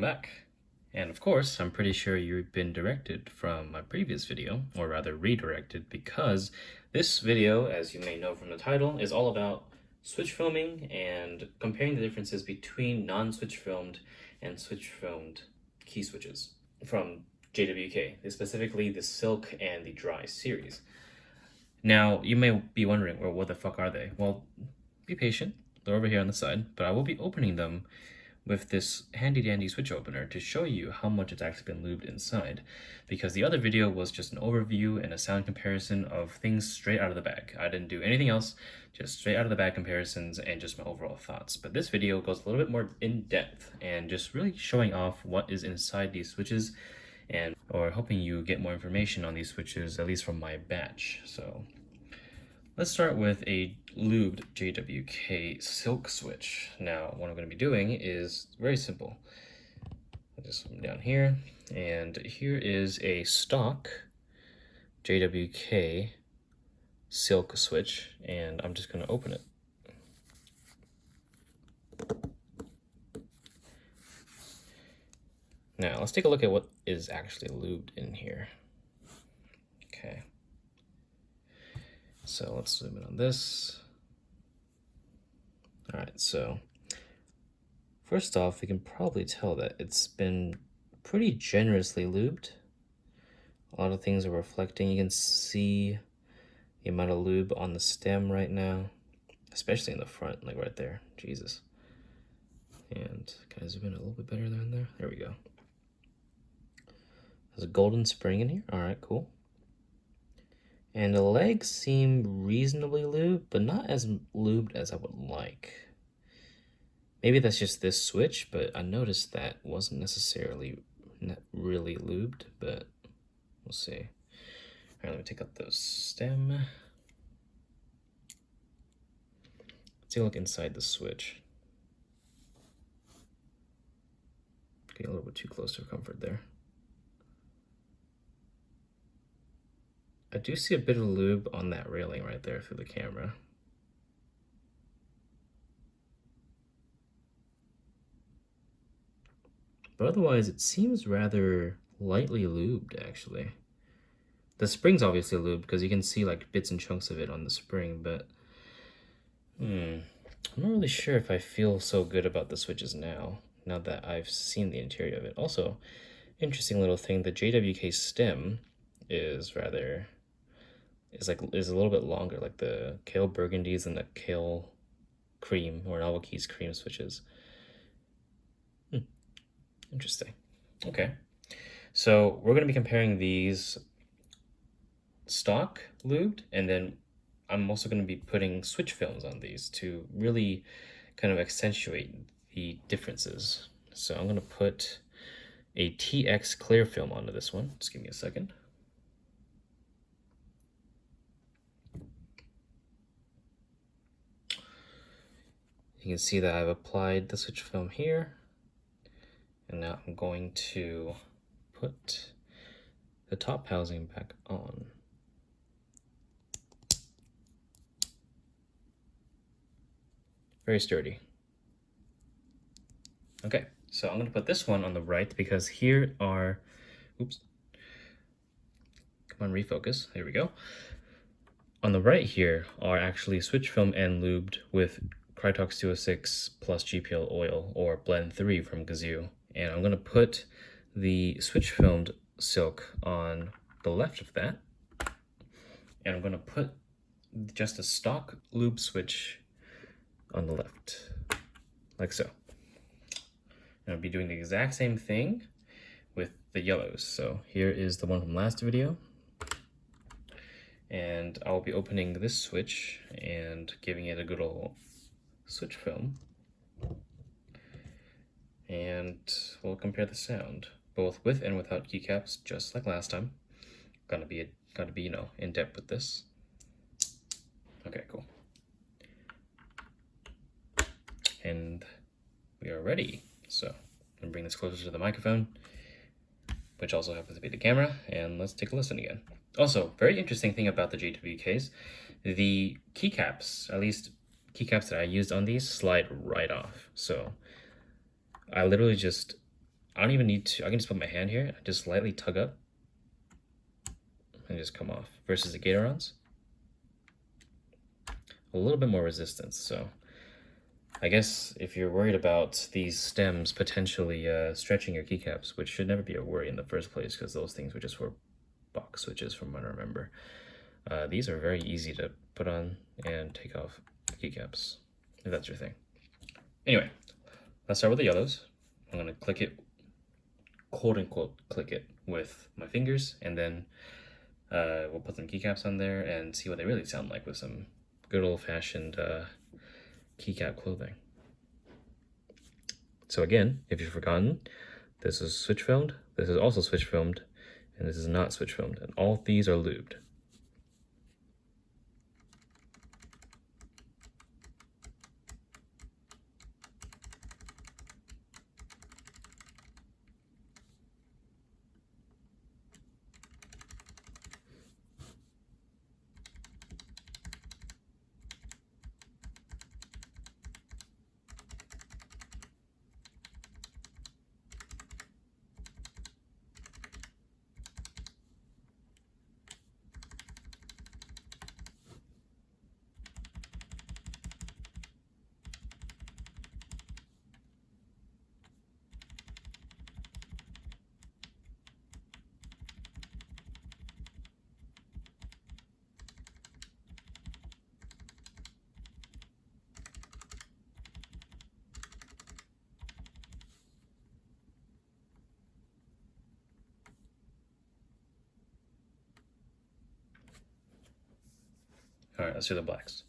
welcome back. And of course, I'm pretty sure you've been directed from my previous video, or rather redirected, because this video, as you may know from the title, is all about switch filming and comparing the differences between non-switch filmed and switch filmed key switches from JWK, specifically the Silk and the Dry series. Now, you may be wondering, well, what the fuck are they? Well, be patient. They're over here on the side, but I will be opening them with this handy dandy switch opener to show you how much it's actually been lubed inside, because the other video was just an overview and a sound comparison of things straight out of the bag. I didn't do anything else, just straight out of the bag comparisons and just my overall thoughts. But this video goes a little bit more in depth and just really showing off what is inside these switches and or hoping you get more information on these switches, at least from my batch. So let's start with a lubed JWK Silk switch. Now, what I'm going to be doing is very simple. I'll just come down here, and here is a stock JWK Silk switch, and I'm just going to open it. Now, let's take a look at what is actually lubed in here. Okay. So let's zoom in on this. All right, so first off, we can probably tell that it's been pretty generously lubed. A lot of things are reflecting. You can see the amount of lube on the stem right now, especially in the front, like right there. Jesus. And can I zoom in a little bit better there? There we go. There's a golden spring in here. All right, cool. And the legs seem reasonably lubed, but not as lubed as I would like. Maybe that's just this switch, but I noticed that wasn't necessarily really lubed, but we'll see. All right, let me take out the stem. Let's take a look inside the switch. Getting a little bit too close for comfort there. I do see a bit of lube on that railing right there through the camera. But otherwise, it seems rather lightly lubed, actually. The spring's obviously lubed because you can see like bits and chunks of it on the spring, but I'm not really sure if I feel so good about the switches now that I've seen the interior of it. Also, interesting little thing, the JWK stem is a little bit longer, like the Kale Burgundies and the Kale Cream or NovelKeys cream switches. Interesting. Okay, so we're going to be comparing these stock lubed, and then I'm also going to be putting switch films on these to really kind of accentuate the differences. So I'm going to put a TX clear film onto this one. Just give me a second. You can see that I've applied the switch film here, and now I'm going to put the top housing back on. Very sturdy. Okay, so I'm going to put this one on the right because here are, oops, come on, refocus, there we go. On the right here are actually switch film and lubed with Krytox 206 plus GPL oil, or blend 3 from Gazoo. And I'm going to put the switch filmed silk on the left of that. And I'm going to put just a stock lube switch on the left, like so. And I'll be doing the exact same thing with the yellows. So here is the one from last video. And I'll be opening this switch and giving it a good old switch film, and we'll compare the sound both with and without keycaps, just like last time. Gotta be in depth with this. Okay, cool. And we are ready. So I'm gonna bring this closer to the microphone, which also happens to be the camera, and let's take a listen again. Also, very interesting thing about the JWKs, the keycaps, at least keycaps that I used on these, slide right off. So I literally just I don't even need to, I can just put my hand here, just lightly tug up, and just come off. Versus the Gaterons, a little bit more resistance. So I guess if you're worried about these stems potentially stretching your keycaps, which should never be a worry in the first place, because those things were just for box switches from what I remember. These are very easy to put on and take off keycaps, if that's your thing. Anyway, let's start with the yellows. I'm gonna click it, quote unquote, click it with my fingers, and then we'll put some keycaps on there and see what they really sound like with some good old-fashioned keycap clothing. So again, if you've forgotten, this is switch filmed, this is also switch filmed, and this is not switch filmed, and all these are lubed. All right, let's do the blacks.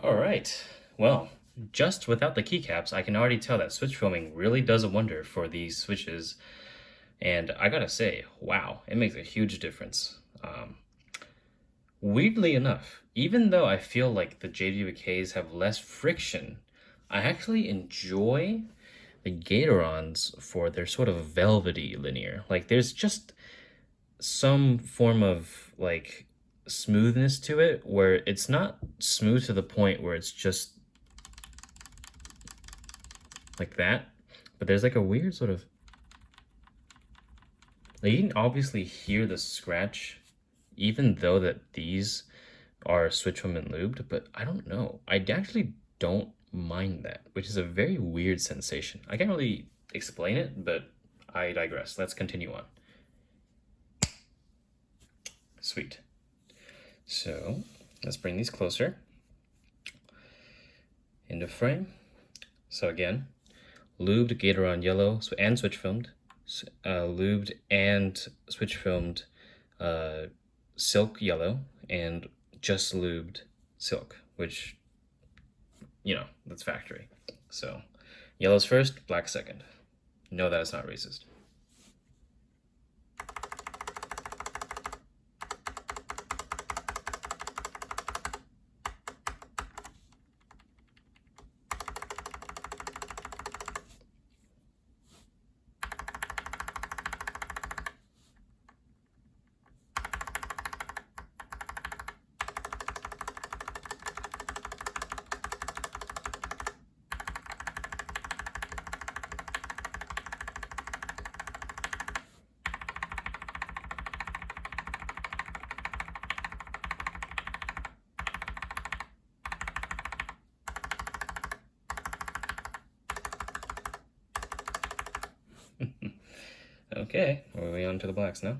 All right, well, just without the keycaps, I can already tell that switch filming really does a wonder for these switches. And I gotta say, wow, it makes a huge difference. Weirdly enough, even though I feel like the JWKs have less friction, I actually enjoy the Gaterons for their sort of velvety linear. Like there's just some form of like smoothness to it where it's not smooth to the point where it's just like that, but there's like a weird sort of, like you can obviously hear the scratch even though that these are switch film and lubed, but I don't know, I actually don't mind that, which is a very weird sensation. I can't really explain it, but I digress. Let's continue on. Sweet. So let's bring these closer into frame. So again, lubed Gateron yellow and switch filmed, lubed and switch filmed silk yellow, and just lubed silk, which, you know, that's factory. So yellow's first, black second. No, that is not racist. Okay, we're on to the blacks now.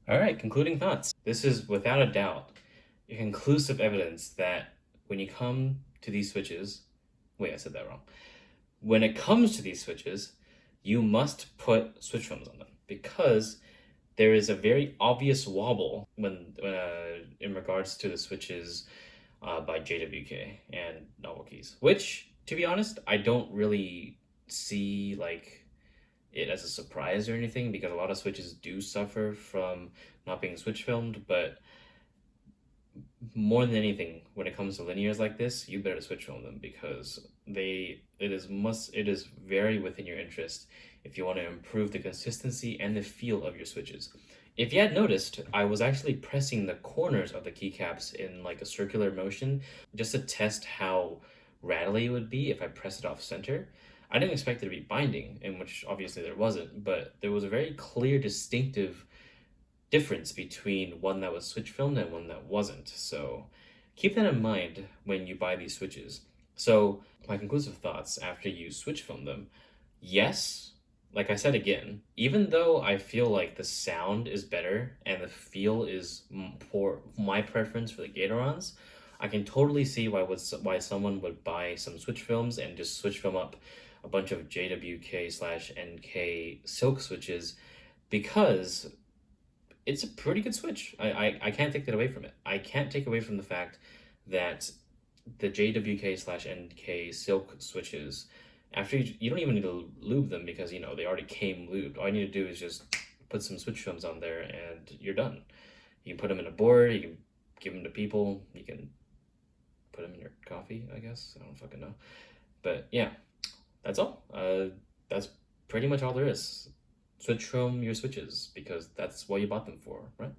All right, concluding thoughts. This is without a doubt conclusive evidence that when you come to these switches, wait, I said that wrong. When it comes to these switches, you must put switch films on them because there is a very obvious wobble when in regards to the switches by JWK and NovelKeys, which, to be honest, I don't really see like it as a surprise or anything because a lot of switches do suffer from not being switch filmed, but more than anything, when it comes to linears like this, you better switch film them because it is very within your interest if you want to improve the consistency and the feel of your switches. If you had noticed, I was actually pressing the corners of the keycaps in like a circular motion just to test how rattly it would be if I press it off center. I didn't expect it to be binding, in which obviously there wasn't, but there was a very clear, distinctive difference between one that was switch filmed and one that wasn't. So keep that in mind when you buy these switches. So my conclusive thoughts after you switch film them, yes, like I said again, even though I feel like the sound is better and the feel is for my preference for the Gaterons, I can totally see why someone would buy some switch films and just switch film up a bunch of JWK/NK silk switches because it's a pretty good switch. I can't take that away from it. I can't take away from the fact that the JWK/NK silk switches, after you don't even need to lube them because you know they already came lubed. All you need to do is just put some switch films on there and you're done. You can put them in a board, you can give them to people, you can put them in your coffee, I guess. I don't fucking know. But yeah, that's all. That's pretty much all there is. Switch from your switches because that's what you bought them for, right?